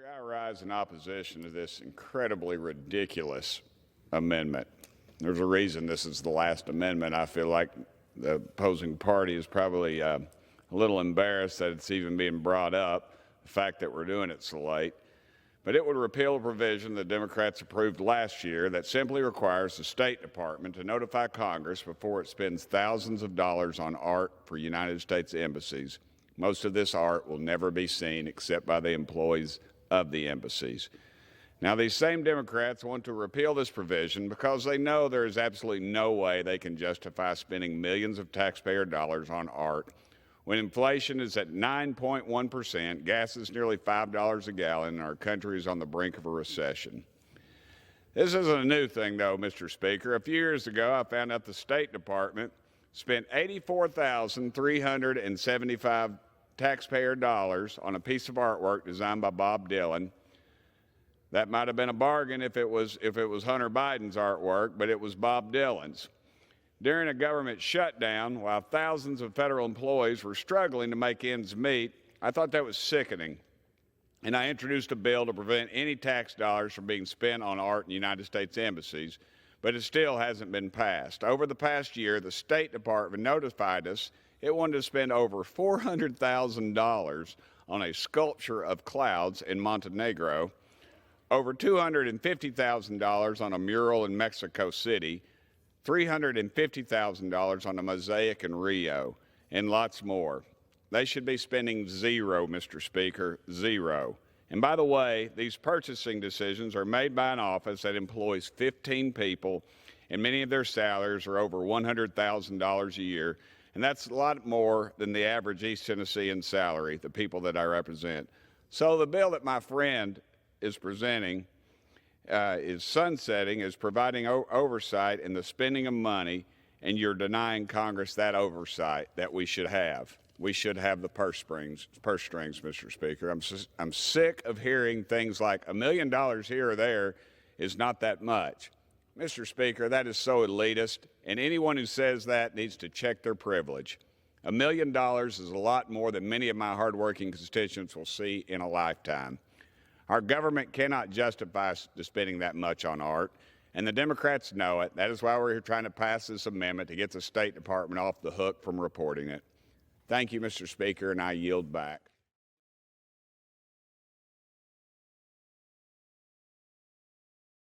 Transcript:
I rise in opposition to this incredibly ridiculous amendment. There's a reason this is the last amendment. I feel like the opposing party is probably a little embarrassed that it's even being brought up, the fact that we're doing it so late. But it would repeal a provision the Democrats approved last year that simply requires the State Department to notify Congress before it spends thousands of dollars on art for United States embassies. Most of this art will never be seen except by the employees of the embassies. Now, these same Democrats want to repeal this provision because they know there is absolutely no way they can justify spending millions of taxpayer dollars on art when inflation is at 9.1%, gas is nearly $5 a gallon, and our country is on the brink of a recession. This isn't a new thing, though, Mr. Speaker. A few years ago, I found out the State Department spent $84,375 taxpayer dollars on a piece of artwork designed by Bob Dylan. That might have been a bargain if it was Hunter Biden's artwork, but it was Bob Dylan's. During a government shutdown, while thousands of federal employees were struggling to make ends meet, I thought that was sickening. And I introduced a bill to prevent any tax dollars from being spent on art in United States embassies, but it still hasn't been passed. Over the past year, the State Department notified us it wanted to spend over $400,000 on a sculpture of clouds in Montenegro, over $250,000 on a mural in Mexico City, $350,000 on a mosaic in Rio, and lots more. They should be spending zero, Mr. Speaker, zero. And by the way, these purchasing decisions are made by an office that employs 15 people, and many of their salaries are over $100,000 a year, and that's a lot more than the average East Tennessean salary, the people that I represent. So the bill that my friend is presenting is sunsetting, is providing oversight in the spending of money, and you're denying Congress that oversight that we should have. We should have the purse strings, Mr. Speaker. I'm sick of hearing things like $1 million here or there is not that much. Mr. Speaker, that is so elitist, and anyone who says that needs to check their privilege. $1 million is a lot more than many of my hardworking constituents will see in a lifetime. Our government cannot justify spending that much on art, and the Democrats know it. That is why we're here trying to pass this amendment to get the State Department off the hook from reporting it. Thank you, Mr. Speaker, and I yield back.